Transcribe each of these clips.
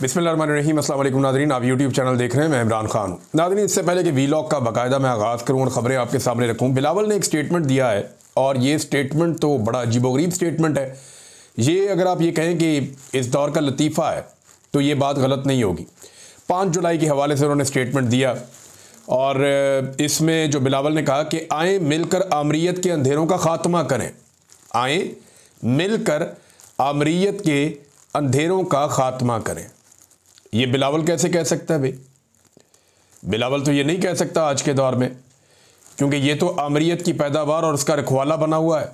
बिस्मिल्लाहिर्रहमानिर्रहीम। अस्सलाम वालेकुम नाज़रीन, आप यूट्यूब चैनल देख रहे हैं, मैं इमरान खान। नाज़रीन, इससे पहले कि वीलॉग का बाकायदा मैं आगाज़ करूँ और ख़बरें आपके सामने रखूँ, बिलावल ने एक स्टेटमेंट दिया है और ये स्टेटमेंट तो बड़ा अजीबोगरीब स्टेटमेंट है। ये अगर आप ये कहें कि इस दौर का लतीफ़ा है तो ये बात गलत नहीं होगी। 5 जुलाई के हवाले से उन्होंने स्टेटमेंट दिया और इसमें जो बिलावल ने कहा कि आएँ मिलकर आमरीयत के अंधेरों का ख़ात्मा करें, आएँ मिलकर आमरीयत के अंधेरों का ख़ात्मा करें। ये बिलावल कैसे कह सकता है भाई? बिलावल तो ये नहीं कह सकता आज के दौर में, क्योंकि ये तो आमरीयत की पैदावार और उसका रखवाला बना हुआ है।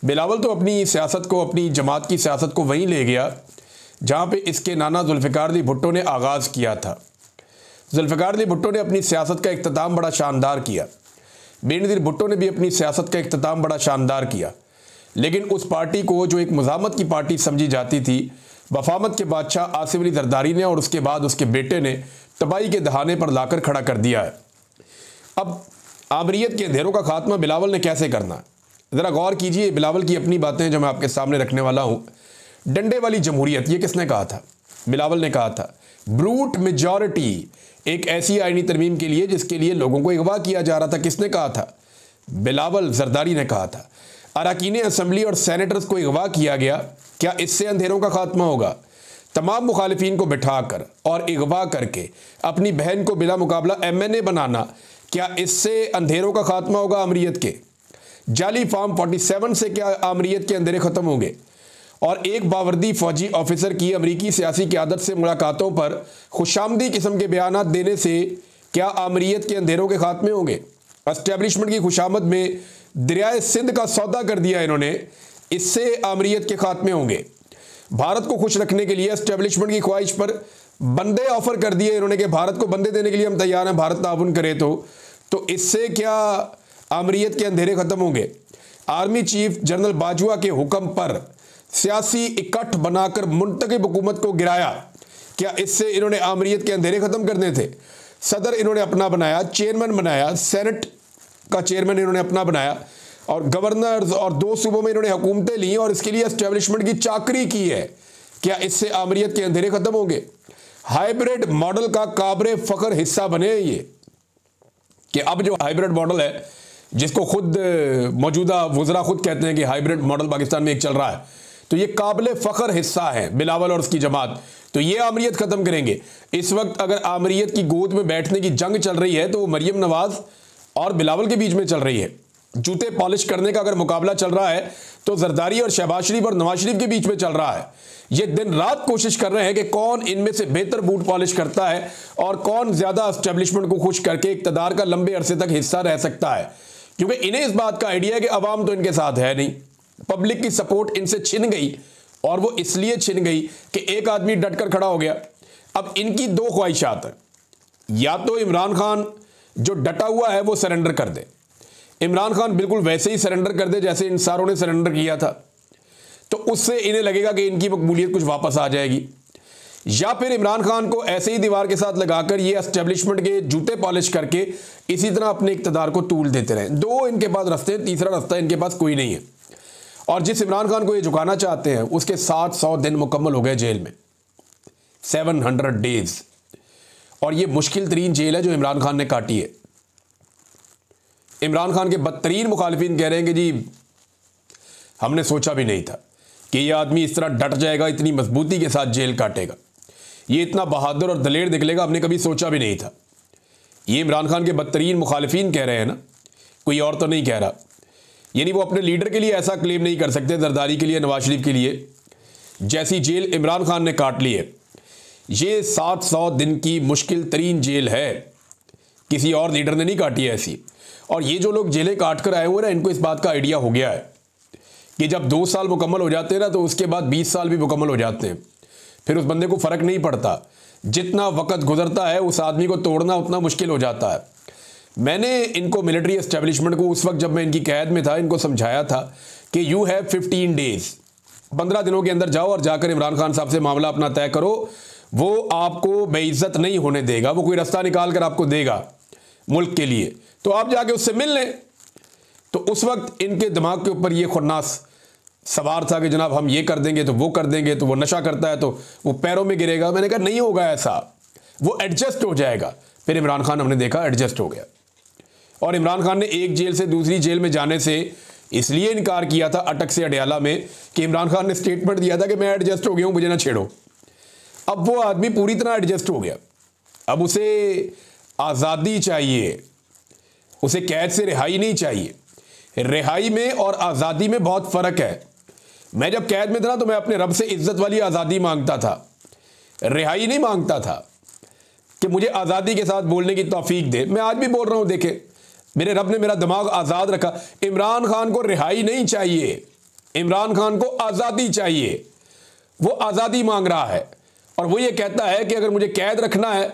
बिलावल तो अपनी सियासत को, अपनी जमात की सियासत को वहीं ले गया जहाँ पे इसके नाना जुल्फ़िकार अली भुट्टो ने आगाज़ किया था। जुल्फ़िकार अली भुट्टो ने अपनी सियासत का इख्तिताम बड़ा शानदार किया, बेनज़ीर भुट्टो ने भी अपनी सियासत का इख्तिताम बड़ा शानदार किया, लेकिन उस पार्टी को जो एक मज़ामत की पार्टी समझी जाती थी, वफामत के बादशाह आसिफ अली जरदारी ने और उसके बाद उसके बेटे ने तबाही के दहाने पर लाकर खड़ा कर दिया है। अब आमरीयत के अंधेरों का खात्मा बिलावल ने कैसे करना है, ज़रा गौर कीजिए। बिलावल की अपनी बातें जो मैं आपके सामने रखने वाला हूँ। डंडे वाली जमहूरियत, ये किसने कहा था? बिलावल ने कहा था। ब्रूट मेजॉरिटी, एक ऐसी आईनी तरमीम के लिए जिसके लिए लोगों को अगवा किया जा रहा था, किसने कहा था? बिलावल जरदारी ने कहा था। अरकान असम्बली और सेनेटर्स को अगवा किया गया, क्या इससे अंधेरों का खात्मा होगा? तमाम मुखालिफिन को बिठाकर और अगवा करके अपनी बहन को बिला मुकाबला MNA बनाना, क्या इससे अंधेरों का खात्मा होगा आमरीयत के? जाली फार्म 47 से क्या आमरीयत के अंधेरे ख़त्म होंगे? और एक बावर्दी फौजी ऑफिसर की अमरीकी सियासी क़यादत से मुलाकातों पर खुशामदी किस्म के बयानात देने से क्या आमरीयत के अंधेरों के खात्मे होंगे? एस्टेब्लिशमेंट की खुशामद में दरियाए सिंध का सौदा कर दिया इन्होंने, इससे आमरीयत के खात्मे होंगे। भारत को खुश रखने के लिए एस्टेब्लिशमेंट की ख्वाहिश पर बंदे ऑफर कर दिए इन्होंने कि भारत को बंदे देने के लिए हम तैयार हैं, भारत ताउन करे तो इससे क्या आमरीयत के अंधेरे ख़त्म होंगे? आर्मी चीफ जनरल बाजवा के हुक्म पर सियासी इकट्ठ बनाकर मुंतखब हुकूमत को गिराया, क्या इससे इन्होंने आमरीयत के अंधेरे ख़त्म करने थे? सदर इन्होंने अपना बनाया, चेयरमैन बनाया, सेनेट का चेयरमैन इन्होंने अपना बनाया और गवर्नर्स और 2 सूबों में इन्होंने हुकूमतें ली और इसके लिए एस्टेब्लिशमेंट की चाकरी की है, क्या इससे आमरीयत के अंधेरे ख़त्म होंगे? हाइब्रिड मॉडल का काबरे फ़ख्र हिस्सा बने ये, कि अब जो हाइब्रिड मॉडल है, जिसको खुद मौजूदा वज़रा खुद कहते हैं कि हाइब्रिड मॉडल पाकिस्तान में एक चल रहा है, तो ये काबिल फ़ख्र हिस्सा है बिलावल और उसकी जमात। तो ये आमरीयत ख़त्म करेंगे। इस वक्त अगर आमरीयत की गोद में बैठने की जंग चल रही है तो वो मरियम नवाज़ और बिलावल के बीच में चल रही है। जूते पॉलिश करने का अगर मुकाबला चल रहा है तो जरदारी और शहबाज शरीफ और नवाज शरीफ के बीच में चल रहा है। ये दिन रात कोशिश कर रहे हैं कि कौन इनमें से बेहतर बूट पॉलिश करता है और कौन ज़्यादा एस्टेब्लिशमेंट को खुश करके इक़्तिदार का लंबे अरसे तक हिस्सा रह सकता है, क्योंकि इन्हें इस बात का आइडिया है कि अवाम तो इनके साथ है नहीं, पब्लिक की सपोर्ट इनसे छिन गई और वो इसलिए छिन गई कि एक आदमी डट कर खड़ा हो गया। अब इनकी 2 ख्वाहिशात हैं, या तो इमरान खान जो डटा हुआ है वो सरेंडर कर दे, इमरान खान बिल्कुल वैसे ही सरेंडर कर दे जैसे इन सारों ने सरेंडर किया था, तो उससे इन्हें लगेगा कि इनकी मकबूलियत कुछ वापस आ जाएगी, या फिर इमरान खान को ऐसे ही दीवार के साथ लगाकर ये एस्टेब्लिशमेंट के जूते पॉलिश करके इसी तरह अपने इक़्तिदार को तूल देते रहें। 2 इनके पास रास्ते हैं, तीसरा रास्ता इनके पास कोई नहीं है। और जिस इमरान खान को ये झुकाना चाहते हैं उसके 700 दिन मुकम्मल हो गए जेल में, 700 डेज, और ये मुश्किल तरीन जेल है जो इमरान खान ने काटी है। इमरान खान के बदतरीन मुखालिफिन कह रहे हैं कि जी हमने सोचा भी नहीं था कि ये आदमी इस तरह डट जाएगा, इतनी मजबूती के साथ जेल काटेगा, ये इतना बहादुर और दलेर निकलेगा, हमने कभी सोचा भी नहीं था। ये इमरान खान के बदतरीन मुखालिफिन कह रहे हैं ना, कोई और तो नहीं कह रहा। यानी वो अपने लीडर के लिए ऐसा क्लेम नहीं कर सकते, जरदारी के लिए, नवाज शरीफ के लिए, जैसी जेल इमरान खान ने काट ली है। ये 700 दिन की मुश्किल तरीन जेल है, किसी और लीडर ने नहीं काटी है ऐसी। और ये जो लोग जेलें काट कर आए हुए ना, इनको इस बात का आइडिया हो गया है कि जब 2 साल मुकम्मल हो जाते हैं ना, तो उसके बाद 20 साल भी मुकम्मल हो जाते हैं, फिर उस बंदे को फ़र्क नहीं पड़ता। जितना वक्त गुजरता है उस आदमी को तोड़ना उतना मुश्किल हो जाता है। मैंने इनको मिलिट्री एस्टेब्लिशमेंट को उस वक्त जब मैं इनकी कैद में था, इनको समझाया था कि यू हैव 15 डेज, 15 दिनों के अंदर जाओ और जाकर इमरान खान साहब से मामला अपना तय करो, वो आपको बेइज्जत नहीं होने देगा, वो कोई रास्ता निकाल कर आपको देगा मुल्क के लिए, तो आप जाके उससे मिल लें। तो उस वक्त इनके दिमाग के ऊपर ये खुन्नास सवार था कि जनाब हम ये कर देंगे तो वो कर देंगे, तो वो नशा करता है तो वो पैरों में गिरेगा। मैंने कहा नहीं होगा ऐसा, वो एडजस्ट हो जाएगा। फिर इमरान खान हमने देखा एडजस्ट हो गया, और इमरान खान ने एक जेल से दूसरी जेल में जाने से इसलिए इनकार किया था अटक से अडयाला में कि इमरान खान ने स्टेटमेंट दिया था कि मैं एडजस्ट हो गया हूं, मुझे ना छेड़ो। अब वो आदमी पूरी तरह एडजस्ट हो गया, अब उसे आज़ादी चाहिए, उसे कैद से रिहाई नहीं चाहिए। रिहाई में और आज़ादी में बहुत फ़र्क है। मैं जब कैद में था ना तो मैं अपने रब से इज्जत वाली आज़ादी मांगता था, रिहाई नहीं मांगता था कि मुझे आज़ादी के साथ बोलने की तौफीक दे। मैं आज भी बोल रहा हूं, देखे मेरे रब ने मेरा दिमाग आज़ाद रखा। इमरान खान को रिहाई नहीं चाहिए, इमरान खान को आज़ादी चाहिए। वो आज़ादी मांग रहा है और वो ये कहता है कि अगर मुझे कैद रखना है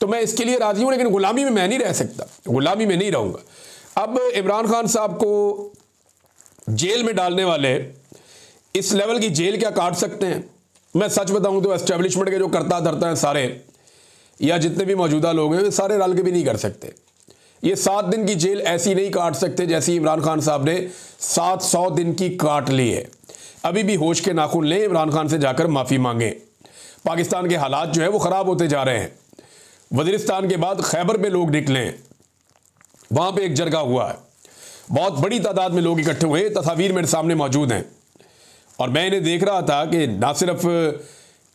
तो मैं इसके लिए राज़ी हूँ, लेकिन गुलामी में मैं नहीं रह सकता, गुलामी में नहीं रहूँगा। अब इमरान खान साहब को जेल में डालने वाले इस लेवल की जेल क्या काट सकते हैं? मैं सच बताऊं तो एस्टेब्लिशमेंट के जो करता धरता है सारे, या जितने भी मौजूदा लोग हैं, वे सारे रल के भी नहीं कर सकते। ये 7 दिन की जेल ऐसी नहीं काट सकते जैसी इमरान खान साहब ने 700 दिन की काट ली है। अभी भी होश के नाखून लें, इमरान खान से जाकर माफ़ी मांगें। पाकिस्तान के हालात जो है वो ख़राब होते जा रहे हैं। वज़ीरिस्तान के बाद खैबर में लोग निकले, वहाँ पे एक जरगा हुआ है, बहुत बड़ी तादाद में लोग इकट्ठे हुए, तस्वीर मेरे सामने मौजूद हैं। और मैं इन्हें देख रहा था कि ना सिर्फ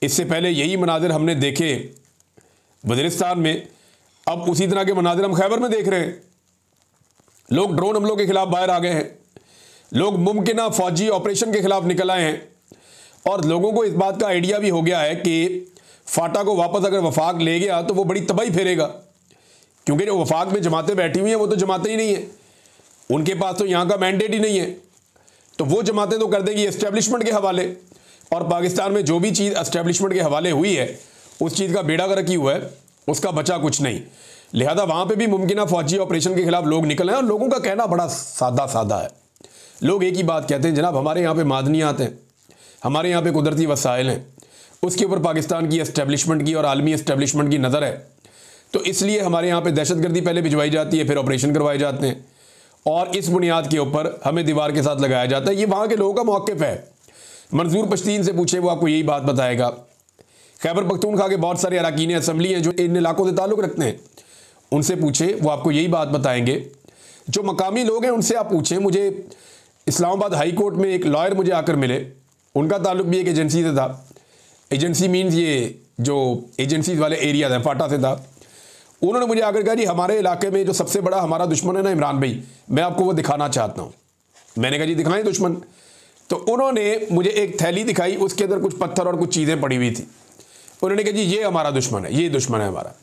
इससे पहले यही मनाजिर हमने देखे वज़ीरिस्तान में, अब उसी तरह के मनाजिर हम खैबर में देख रहे हैं। लोग ड्रोन हमलों के खिलाफ बाहर आ गए हैं, लोग मुमकिन फौजी ऑपरेशन के खिलाफ निकल आए हैं, और लोगों को इस बात का आइडिया भी हो गया है कि फाटा को वापस अगर वफाक ले गया तो वो बड़ी तबाही फेरेगा, क्योंकि जो वफाक में जमातें बैठी हुई हैं वो तो जमातें ही नहीं है, उनके पास तो यहाँ का मैंडेट ही नहीं है, तो वो जमातें तो कर देगी एस्टेब्लिशमेंट के हवाले। और पाकिस्तान में जो भी चीज़ एस्टेब्लिशमेंट के हवाले हुई है उस चीज़ का बेड़ा गर्क ही हुआ है, उसका बचा कुछ नहीं। लिहाजा वहाँ पे भी मुमकिन फौजी ऑपरेशन के खिलाफ लोग निकल आए। और लोगों का कहना बड़ा सादा है, लोग एक ही बात कहते हैं, जनाब हमारे यहाँ पे मादनियात हैं, हमारे यहाँ पे कुदरती वसाइल हैं, उसके ऊपर पाकिस्तान की एस्टेब्लिशमेंट की और आलमी एस्टेब्लिशमेंट की नज़र है, तो इसलिए हमारे यहाँ पे दहशतगर्दी पहले भिजवाई जाती है, फिर ऑपरेशन करवाए जाते हैं, और इस बुनियाद के ऊपर हमें दीवार के साथ लगाया जाता है। ये वहाँ के लोगों का मौक़िफ़ है। मंजूर पश्तीन से पूछे, वो आपको यही बात बताएगा। खैबर पख्तूनख्वा के बहुत सारे अरकान असम्बली हैं जो इन इलाकों से ताल्लुक़ रखते हैं, उनसे पूछे, वो आपको यही बात बताएंगे। जो मकामी लोग हैं उनसे आप पूछें। मुझे इस्लामाबाद हाई कोर्ट में एक लॉयर मुझे आकर मिले, उनका ताल्लुक़ भी एक एजेंसी से था। एजेंसी मीन्स ये जो एजेंसीज वाले एरिया हैं, फाटा से था। उन्होंने मुझे आकर कहा, जी हमारे इलाके में जो सबसे बड़ा हमारा दुश्मन है ना इमरान भाई, मैं आपको वो दिखाना चाहता हूँ। मैंने कहा जी दिखाएं दुश्मन। तो उन्होंने मुझे एक थैली दिखाई, उसके अंदर कुछ पत्थर और कुछ चीज़ें पड़ी हुई थी। उन्होंने कहा जी ये हमारा दुश्मन है, ये दुश्मन है हमारा।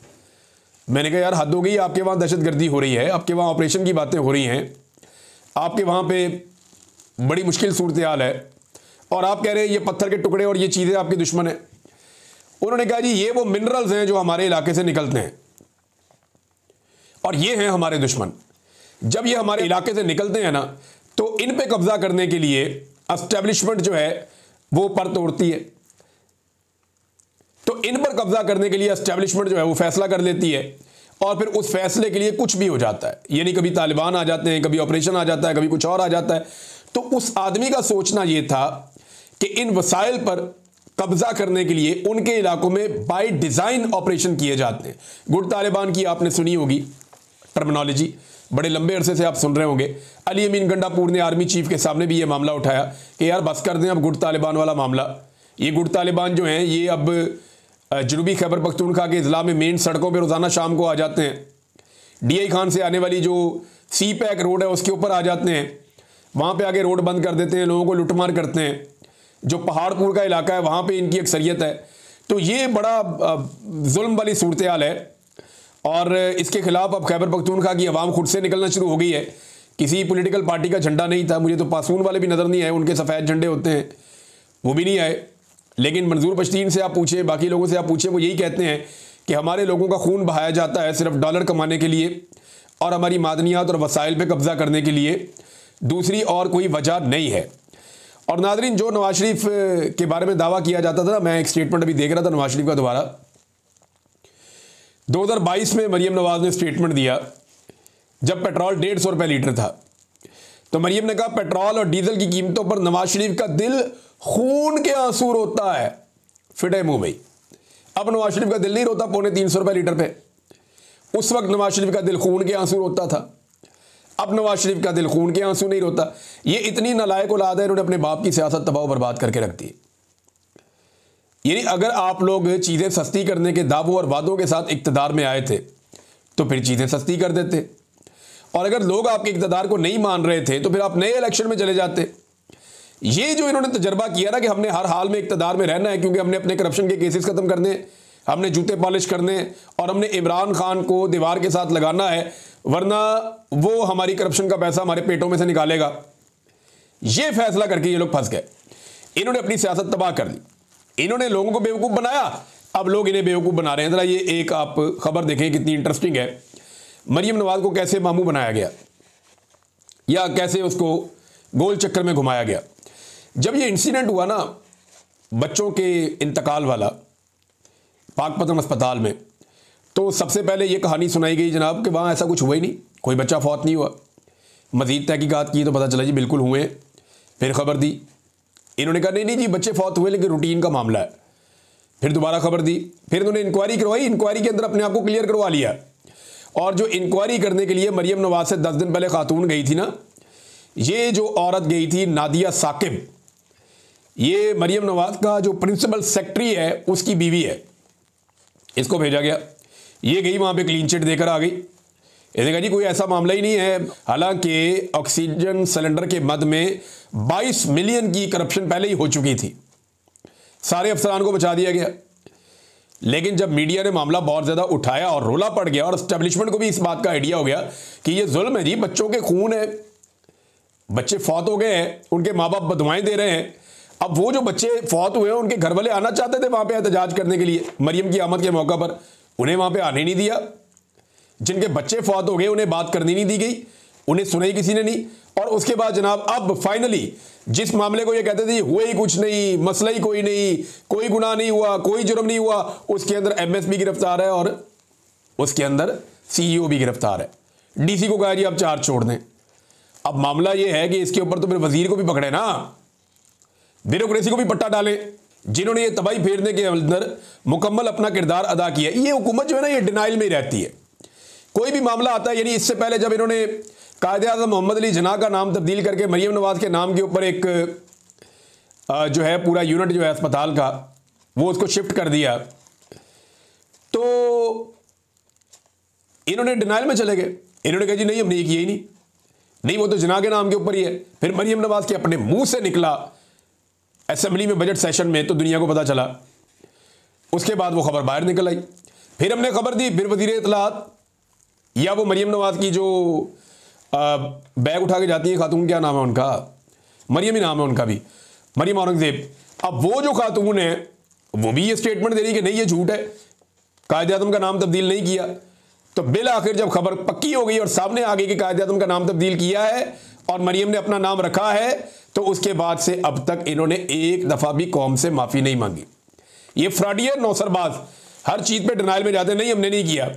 मैंने कहा यार हद हो गई, आपके वहाँ दहशतगर्दी हो रही है, आपके वहाँ ऑपरेशन की बातें हो रही हैं, आपके वहाँ पे बड़ी मुश्किल सूरत हाल है, और आप कह रहे हैं ये पत्थर के टुकड़े और ये चीज़ें आपके दुश्मन है। उन्होंने कहा जी ये वो मिनरल्स हैं जो हमारे इलाके से निकलते हैं और ये हैं हमारे दुश्मन। जब ये हमारे इलाके से निकलते हैं ना तो इन पे कब्जा करने के लिए एस्टेब्लिशमेंट जो है वो पर तोड़ती है, तो इन पर कब्जा करने के लिए एस्टेब्लिशमेंट जो है वो फैसला कर लेती है, और फिर उस फैसले के लिए कुछ भी हो जाता है। यानी कभी तालिबान आ जाते हैं, कभी ऑपरेशन आ जाता है, कभी कुछ और आ जाता है। तो उस आदमी का सोचना ये था कि इन वसाइल पर कब्जा करने के लिए उनके इलाकों में बाय डिज़ाइन ऑपरेशन किए जाते हैं। गुड तालिबान की आपने सुनी होगी टर्मिनोलॉजी, बड़े लंबे अरसे से आप सुन रहे होंगे। अली अमीन गंडापुर ने आर्मी चीफ के सामने भी ये मामला उठाया कि यार बस कर दें अब गुड तालिबान वाला मामला। ये गुड तालिबान जो हैं ये अब जनूबी खैबर पख्तूनख्वा के अजला में मेन सड़कों पर रोज़ाना शाम को आ जाते हैं। DI खान से आने वाली जो सी पैक रोड है उसके ऊपर आ जाते हैं, वहाँ पे आगे रोड बंद कर देते हैं, लोगों को लुटमार करते हैं। जो पहाड़पुर का इलाका है वहाँ पे इनकी अक्सरियत है। तो ये बड़ा जुल्म वाली सूरत हाल है, और इसके खिलाफ अब खैबर पख्तूनख्वा की आवाम खुद से निकलना शुरू हो गई है। किसी पॉलिटिकल पार्टी का झंडा नहीं था, मुझे तो पासून वाले भी नज़र नहीं आए, उनके सफ़ेद झंडे होते हैं वो भी नहीं आए। लेकिन मंजूर पश्तीन से आप पूछे, बाकी लोगों से आप पूछे, वो यही कहते हैं कि हमारे लोगों का खून बहाया जाता है सिर्फ डॉलर कमाने के लिए और हमारी मादनियात और वसाइल पे कब्जा करने के लिए, दूसरी और कोई वजह नहीं है। और नाज़रीन, जो नवाज शरीफ के बारे में दावा किया जाता था, मैं एक स्टेटमेंट अभी देख रहा था नवाज शरीफ का दोबारा, 2022 में मरीम नवाज ने स्टेटमेंट दिया जब पेट्रोल 150 रुपये लीटर था, तो मरियम ने कहा पेट्रोल और डीजल की कीमतों पर नवाज शरीफ का दिल खून के आंसू रोता है। फिटे मुंह भाई, अब नवाज शरीफ का दिल नहीं रोता 350 रुपए लीटर पे। उस वक्त नवाज शरीफ का दिल खून के आंसू रोता था, अब नवाज शरीफ का दिल खून के आंसू नहीं रोता। ये इतनी नालायक औलाद है, इन्होंने अपने बाप की सियासत तबाह बर्बाद करके रख दी। यानी अगर आप लोग चीज़ें सस्ती करने के दावों और वादों के साथ इक़्तिदार में आए थे तो फिर चीज़ें सस्ती कर देते, और अगर लोग आपके इक़्तिदार को नहीं मान रहे थे तो फिर आप नए इलेक्शन में चले जाते। ये जो इन्होंने तजर्बा किया ना कि हमने हर हाल में इक़्तिदार में रहना है क्योंकि हमने अपने करप्शन के केसेस ख़त्म करने, हमने जूते पॉलिश करने और हमने इमरान खान को दीवार के साथ लगाना है, वरना वो हमारी करप्शन का पैसा हमारे पेटों में से निकालेगा। ये फैसला करके ये लोग फंस गए। इन्होंने अपनी सियासत तबाह कर दी, इन्होंने लोगों को बेवकूफ़ बनाया, अब लोग इन्हें बेवकूफ़ बना रहे हैं। ज़रा ये एक आप खबर देखें कितनी इंटरेस्टिंग है। मरियम नवाज को कैसे मामू बनाया गया या कैसे उसको गोल चक्कर में घुमाया गया। जब ये इंसिडेंट हुआ ना बच्चों के इंतकाल वाला पाकपतन अस्पताल में, तो सबसे पहले ये कहानी सुनाई गई जनाब कि वहाँ ऐसा कुछ हुआ ही नहीं, कोई बच्चा फौत नहीं हुआ। मज़ीद तहकीकात की तो पता चला जी बिल्कुल हुए। फिर खबर दी, इन्होंने कहा नहीं जी बच्चे फौत हुए लेकिन रूटीन का मामला है। फिर दोबारा खबर दी, फिर इन्होंने इंक्वायरी करवाई, इंक्वायरी के अंदर अपने आप को क्लियर करवा लिया। और जो इंक्वायरी करने के लिए मरियम नवाज से 10 दिन पहले खातून गई थी ना, ये जो औरत गई थी नादिया साकिब, ये मरियम नवाज का जो प्रिंसिपल सेक्रेटरी है उसकी बीवी है। इसको भेजा गया, ये गई वहाँ पे क्लीन चिट देकर आ गई। इसने कहा जी कोई ऐसा मामला ही नहीं है। हालांकि ऑक्सीजन सिलेंडर के मद में 22 मिलियन की करप्शन पहले ही हो चुकी थी, सारे अफसरान को बचा दिया गया। लेकिन जब मीडिया ने मामला बहुत ज़्यादा उठाया और रोला पड़ गया और एस्टेब्लिशमेंट को भी इस बात का आइडिया हो गया कि ये जुल्म है जी, बच्चों के खून है, बच्चे फौत हो गए हैं, उनके माँ बाप बदवाएं दे रहे हैं। अब वो जो बच्चे फौत हुए हैं उनके घर वाले आना चाहते थे वहाँ पे एहतजाज करने के लिए मरियम की आमद के मौका पर, उन्हें वहाँ पे आने नहीं दिया। जिनके बच्चे फौत हो गए उन्हें बात करनी नहीं दी गई, उन्हें सुना ही किसी ने नहीं। और उसके बाद जनाब अब फाइनली जिस मामले को ये कहते थे हुए ही कुछ नहीं, मसला ही कोई नहीं, कोई गुनाह नहीं हुआ, कोई जुर्म नहीं हुआ, उसके अंदर एमएस भी गिरफ्तार है और उसके अंदर सीईओ भी गिरफ्तार है। डीसी को कहा जी आप चार्ज छोड़ दें। अब मामला ये है कि इसके ऊपर तो फिर वजीर को भी पकड़े ना, ब्यूरोक्रेसी को भी पट्टा डालें, जिन्होंने ये तबाही फेरने के अंदर मुकम्मल अपना किरदार अदा किया। ये हुकूमत जो है ना ये डिनाइल में ही रहती है। कोई भी मामला आता है, यानी इससे पहले जब इन्होंने कायदे-ए-आज़म मोहम्मद अली जिन्ना का नाम तब्दील करके मरियम नवाज के नाम के ऊपर एक जो है पूरा यूनिट जो है अस्पताल का वो उसको शिफ्ट कर दिया, तो इन्होंने डिनाइल में चले गए। इन्होंने कहा जी नहीं हमने ये किया ही नहीं, वो तो जिन्ना के नाम के ऊपर ही है। फिर मरियम नवाज के अपने मुंह से निकला असेंबली में बजट सेशन में, तो दुनिया को पता चला। उसके बाद वो खबर बाहर निकल आई, फिर हमने खबर दी, फिर वज़ीर इत्तलात या वो मरियम नवाज की जो बैग उठा के जाती है खातून, क्या नाम है उनका, मरियम ही नाम है उनका भी, मरियम औरंगजेब। अब वो जो खातून है वो भी ये स्टेटमेंट दे रही कि नहीं ये झूठ है, कायदे-ए-आज़म का नाम तब्दील नहीं किया। तो बिल आखिर जब खबर पक्की हो गई और सामने आ गई कि कायदे-ए-आज़म का नाम तब्दील किया है और मरियम ने अपना नाम रखा है, तो उसके बाद से अब तक इन्होंने एक दफ़ा भी कौम से माफ़ी नहीं मांगी। ये फ्रॉडियर नौसरबाज हर चीज़ पे डिनाइल में जाते हैं, नहीं हमने नहीं किया।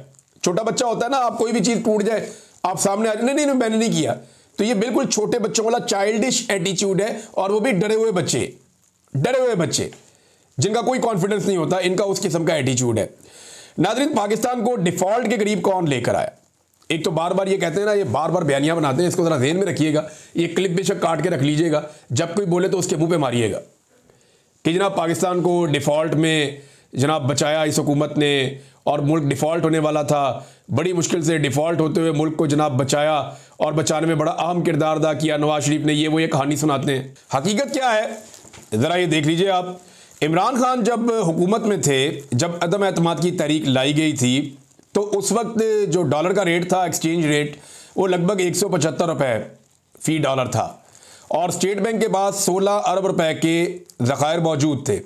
छोटा बच्चा होता है ना, आप कोई भी चीज़ टूट जाए आप सामने आ जाए नहीं मैंने नहीं किया, तो ये बिल्कुल छोटे बच्चों वाला चाइल्डिश एटीट्यूड है। और वो भी डरे हुए बच्चे जिनका कोई कॉन्फिडेंस नहीं होता, इनका उस किस्म का एटीट्यूड है। नाज़रीन, पाकिस्तान को डिफ़ॉल्ट के करीब कौन लेकर आया? एक तो बार बार ये कहते हैं ना, ये बार बार बयानियां बनाते हैं, इसको ज़रा ज़हन में रखिएगा, ये क्लिप बेशक काट के रख लीजिएगा, जब कोई बोले तो उसके मुंह पे मारिएगा कि जनाब पाकिस्तान को डिफ़ॉल्ट में जनाब बचाया इस हुकूमत ने और मुल्क डिफ़ॉल्ट होने वाला था, बड़ी मुश्किल से डिफ़ॉल्ट होते हुए मुल्क को जनाब बचाया और बचाने में बड़ा अहम किरदार अदा किया नवाज शरीफ ने, ये वो ये कहानी सुनाते हैं। हकीकत क्या है ज़रा ये देख लीजिए आप। इमरान खान जब हुकूमत में थे, जब अदम एतमाद की तहरीक लाई गई थी, तो उस वक्त जो डॉलर का रेट था, एक्सचेंज रेट, वो लगभग 175 रुपये फ़ी डॉलर था और स्टेट बैंक के पास 16 अरब रुपए के ज़खायर मौजूद थे।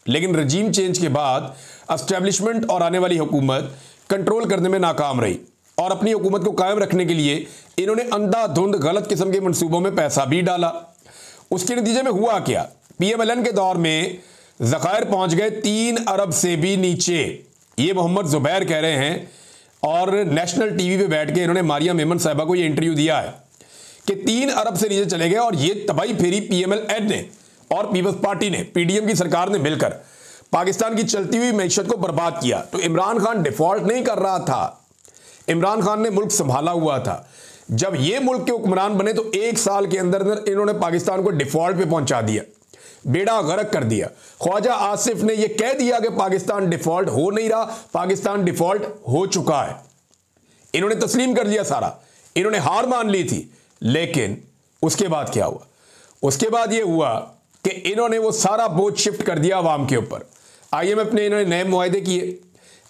लेकिन रजीम चेंज के बाद एस्टेब्लिशमेंट और आने वाली हुकूमत कंट्रोल करने में नाकाम रही और अपनी हुकूमत को कायम रखने के लिए इन्होंने अंधाधुंध गलत किस्म के मंसूबों में पैसा भी डाला। उसके नतीजे में हुआ क्या, PMLN के दौर में ज़खायर पहुँच गए 3 अरब से भी नीचे। ये मोहम्मद ज़ुबैर कह रहे हैं और नेशनल TV पे बैठ के इन्होंने मारिया मेमन साहिबा को ये इंटरव्यू दिया है कि 3 अरब से नीचे चले गए और ये तबाही फेरी पीएमएल-एन ने और पीपल्स पार्टी ने, पीडीएम की सरकार ने मिलकर पाकिस्तान की चलती हुई मैशत को बर्बाद किया। तो इमरान खान डिफॉल्ट नहीं कर रहा था, इमरान खान ने मुल्क संभाला हुआ था। जब ये मुल्क के हुक्मरान बने तो 1 साल के अंदर इन्होंने पाकिस्तान को डिफॉल्ट पे पहुंचा दिया, बेड़ा गर्क कर दिया। ख्वाजा आसिफ ने यह कह दिया कि पाकिस्तान डिफॉल्ट हो नहीं रहा, पाकिस्तान डिफॉल्ट हो चुका है। इन्होंने तस्लीम कर दिया सारा, इन्होंने हार मान ली थी। लेकिन उसके बाद क्या हुआ? उसके बाद यह हुआ कि इन्होंने वो सारा बोझ शिफ्ट कर दिया अवाम के ऊपर। आईएमएफ ने इन्होंने नए मुआहदे किए,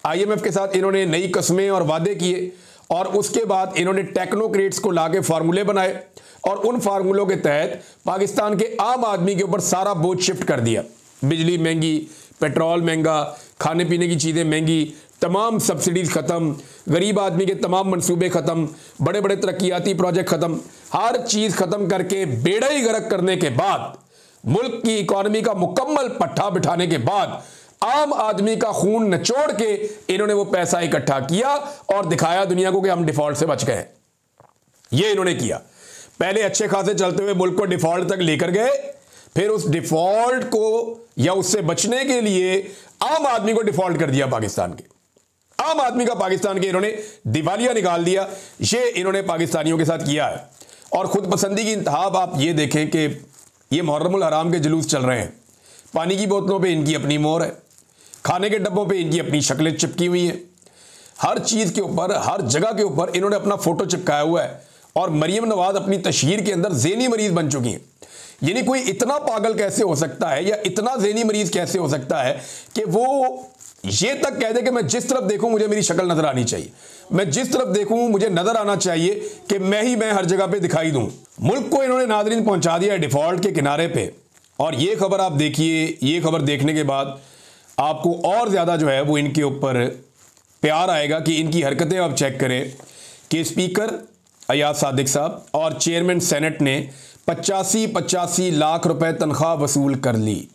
आईएमएफ के साथ इन्होंने नई कस्में और वादे किए और उसके बाद इन्होंने टेक्नोक्रेट्स को लाके फार्मूले बनाए और उन फार्मूलों के तहत पाकिस्तान के आम आदमी के ऊपर सारा बोझ शिफ्ट कर दिया। बिजली महंगी, पेट्रोल महंगा, खाने पीने की चीज़ें महंगी, तमाम सब्सिडीज ख़त्म, गरीब आदमी के तमाम मंसूबे ख़त्म, बड़े बड़े तरक्याती प्रोजेक्ट ख़त्म, हर चीज़ ख़त्म करके बेड़ा ही गर्क करने के बाद, मुल्क की इकॉनमी का मुकम्मल पट्टा बिठाने के बाद, आम आदमी का खून निचोड़ के इन्होंने वो पैसा इकट्ठा किया और दिखाया दुनिया को कि हम डिफॉल्ट से बच गए। ये इन्होंने किया। पहले अच्छे खासे चलते हुए मुल्क को डिफॉल्ट तक लेकर गए, फिर उस डिफॉल्ट को या उससे बचने के लिए आम आदमी को डिफॉल्ट कर दिया। पाकिस्तान के आम आदमी का पाकिस्तान के इन्होंने दिवालिया निकाल दिया। ये इन्होंने पाकिस्तानियों के साथ किया है। और खुद पसंदी की इंतहा आप ये देखें कि ये मुहर्रमुल हराम के जुलूस चल रहे हैं। पानी की बोतलों पे इनकी अपनी मोहर है, खाने के डब्बों पे इनकी अपनी शक्लें चिपकी हुई हैं, हर चीज़ के ऊपर, हर जगह के ऊपर इन्होंने अपना फोटो चिपकाया हुआ है। और मरियम नवाज अपनी तशहीर के अंदर ज़हनी मरीज बन चुकी हैं। यानी कोई इतना पागल कैसे हो सकता है या इतना ज़हनी मरीज कैसे हो सकता है कि वो ये तक कह दे कि मैं जिस तरफ देखूं मुझे मेरी शक्ल नजर आनी चाहिए, मैं जिस तरफ देखूं मुझे नजर आना चाहिए कि मैं हर जगह पे दिखाई दूं। मुल्क को इन्होंने नादरीन पहुंचा दिया डिफॉल्ट के किनारे पे। और ये खबर आप देखिए, ये खबर देखने के बाद आपको और ज़्यादा जो है वो इनके ऊपर प्यार आएगा कि इनकी हरकतें आप चेक करें कि स्पीकर अयाज सादिक साहब और चेयरमैन सेनेट ने 85 लाख रुपए तनख्वाह वसूल कर ली।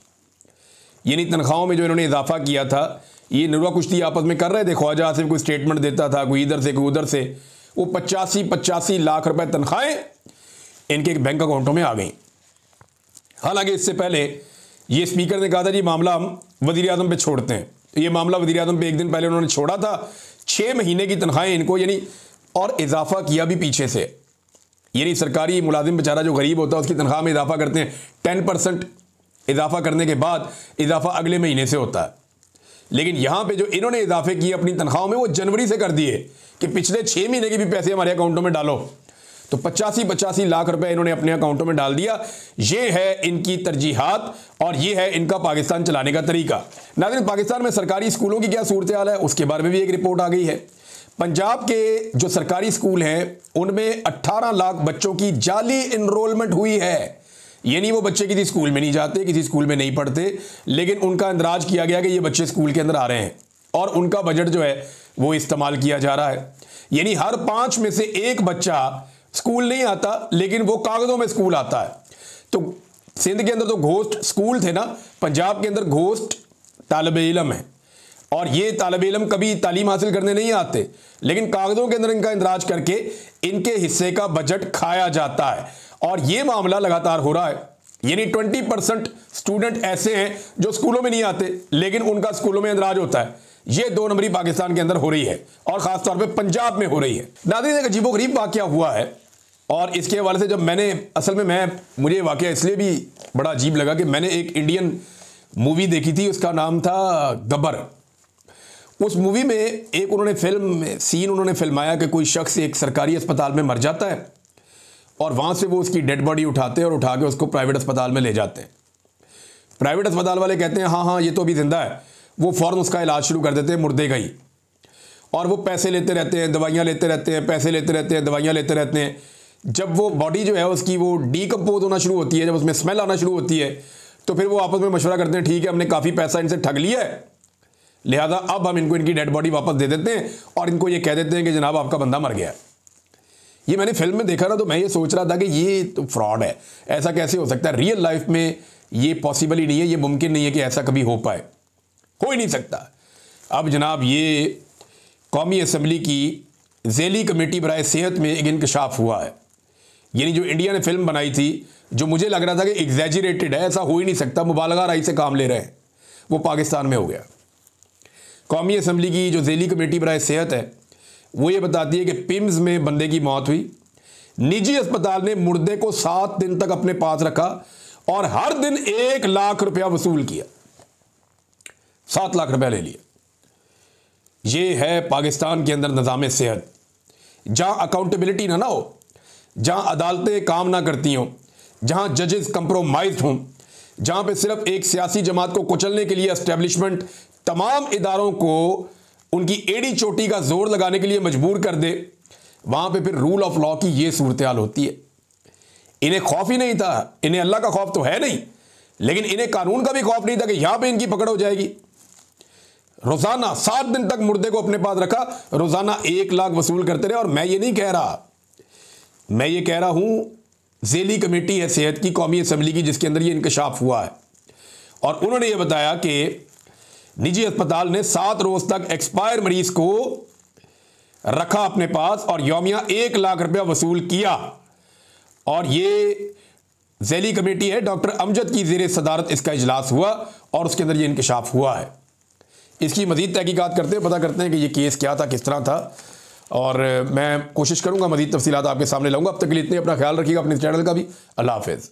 यानी तनख्वाहों में जो इन्होंने इजाफा किया था, ये नुरा कुश्ती आपस में कर रहे थे। ख्वाजा आसिफ कोई स्टेटमेंट देता था, कोई इधर से कोई उधर से, वो 85 लाख रुपए तनख्वाहें इनके बैंक अकाउंटों में आ गई। हालांकि इससे पहले ये स्पीकर ने कहा था जी मामला हम वज़ीर आज़म पे छोड़ते हैं। तो ये मामला वज़ीर आज़म पे एक दिन पहले उन्होंने छोड़ा था। 6 महीने की तनख्वाहें इनको यानी और इजाफा किया भी पीछे से। यानी सरकारी मुलाजिम बेचारा जो गरीब होता है उसकी तनख्वाह में इजाफा करते हैं, 10% इजाफा करने के बाद इजाफा अगले महीने से होता है। लेकिन यहाँ पे जो इन्होंने इजाफे किए अपनी तनख्वाहों में वो जनवरी से कर दिए कि पिछले 6 महीने के भी पैसे हमारे अकाउंटों में डालो। तो 85 लाख रुपए इन्होंने अपने अकाउंटों में डाल दिया। ये है इनकी तरजीहात और ये है इनका पाकिस्तान चलाने का तरीका। नाज़रीन, पाकिस्तान में सरकारी स्कूलों की क्या सूरत हाल है उसके बारे में भी एक रिपोर्ट आ गई है। पंजाब के जो सरकारी स्कूल हैं उनमें 18 लाख बच्चों की जाली इनरोलमेंट हुई है। यानी वो बच्चे किसी स्कूल में नहीं जाते, किसी स्कूल में नहीं पढ़ते, लेकिन उनका इंदराज किया गया कि ये बच्चे स्कूल के अंदर आ रहे हैं और उनका बजट जो है वो इस्तेमाल किया जा रहा है। यानी हर 5 में से 1 बच्चा स्कूल नहीं आता, लेकिन वो कागज़ों में स्कूल आता है। तो सिंध के अंदर तो घोस्ट स्कूल थे ना, पंजाब के अंदर घोस्ट तालिबे इल्म है और ये तालिबे इल्म कभी तालीम हासिल करने नहीं आते, लेकिन कागज़ों के अंदर इनका इंदराज करके इनके हिस्से का बजट खाया जाता है। और ये मामला लगातार हो रहा है। यानी 20% स्टूडेंट ऐसे हैं जो स्कूलों में नहीं आते, लेकिन उनका स्कूलों में इंदराज होता है। ये 2 नंबरी पाकिस्तान के अंदर हो रही है और ख़ासतौर पे पंजाब में हो रही है। नाज़रीन, एक अजीबोगरीब वाक़या हुआ है और इसके हवाले से जब मैंने मुझे वाक़या इसलिए भी बड़ा अजीब लगा कि मैंने एक इंडियन मूवी देखी थी, उसका नाम था गब्बर। उस मूवी में एक उन्होंने सीन उन्होंने फिल्माया कि कोई शख्स एक सरकारी अस्पताल में मर जाता है और वहाँ से वो उसकी डेड बॉडी उठाते हैं और उठा के उसको प्राइवेट अस्पताल में ले जाते हैं। प्राइवेट अस्पताल वाले कहते हैं हाँ ये तो अभी जिंदा है, वो फ़ौरन उसका इलाज शुरू कर देते हैं मुर्दे का ही, और वो पैसे लेते रहते हैं, दवाइयाँ लेते रहते हैं, पैसे लेते रहते हैं, दवाइयाँ लेते रहते हैं। जब वो बॉडी जो है उसकी वो डीकम्पोज होना शुरू होती है, जब उसमें स्मेल आना शुरू होती है, तो फिर वो आपस में मशवरा करते हैं ठीक है हमने काफ़ी पैसा इनसे ठग लिया है, लिहाजा अब हम इनको इनकी डेड बॉडी वापस दे देते हैं और इनको ये कह देते हैं कि जनाब आपका बंदा मर गया। ये मैंने फिल्म में देखा ना, तो मैं ये सोच रहा था कि ये तो फ्रॉड है, ऐसा कैसे हो सकता है। रियल लाइफ में ये पॉसिबल ही नहीं है, ये मुमकिन नहीं है कि ऐसा कभी हो पाए, हो ही नहीं सकता। अब जनाब ये कौमी असम्बली की ज़ैली कमेटी बराए सेहत में एक इंकशाफ हुआ है। यानी जो इंडिया ने फिल्म बनाई थी, जो मुझे लग रहा था कि एग्जैजरेटेड है, ऐसा हो ही नहीं सकता, मुबालगा राई से काम ले रहे हैं, वो पाकिस्तान में हो गया। कौमी असम्बली की जो ज़ैली कमेटी बराए सेहत है, वो ये बताती है कि पिम्स में बंदे की मौत हुई, निजी अस्पताल ने मुर्दे को 7 दिन तक अपने पास रखा और हर दिन 1 लाख रुपया वसूल किया, 7 लाख रुपया ले लिया। ये है पाकिस्तान के अंदर निज़ाम सेहत, जहां अकाउंटेबिलिटी ना हो, जहां अदालतें काम ना करती हों, जहां जजेस कंप्रोमाइज्ड हों, जहां पे सिर्फ एक सियासी जमात को कुचलने के लिए एस्टेब्लिशमेंट तमाम इदारों को उनकी एड़ी चोटी का जोर लगाने के लिए मजबूर कर दे, वहां पे फिर रूल ऑफ लॉ की ये सूरत हाल होती है। इन्हें खौफ ही नहीं था, इन्हें अल्लाह का खौफ तो है नहीं, लेकिन इन्हें कानून का भी खौफ नहीं था कि यहां पे इनकी पकड़ हो जाएगी। रोजाना 7 दिन तक मुर्दे को अपने पास रखा, रोजाना 1 लाख वसूल करते रहे। और मैं ये नहीं कह रहा, मैं ये कह रहा हूं ज़ैली कमेटी है सेहत की, कौमी असम्बली की, जिसके अंदर ये इंकशाफ हुआ है। और उन्होंने ये बताया कि निजी अस्पताल ने 7 रोज तक एक्सपायर मरीज को रखा अपने पास और यौमिया 1 लाख रुपया वसूल किया। और ये ज़ैली कमेटी है, डॉक्टर अमजद की ज़ेरे सदारत इसका इजलास हुआ और उसके अंदर ये इंकशाफ हुआ है। इसकी मज़ीद तहकीकात करते हैं, पता करते हैं कि ये केस क्या था, किस तरह था, और मैं कोशिश करूंगा मज़ीद तफसीलात आपके सामने लाऊंगा। अब तक के लिए इतने, अपना ख्याल रखिएगा, अपने चैनल का भी। अल्लाह हाफ़िज़।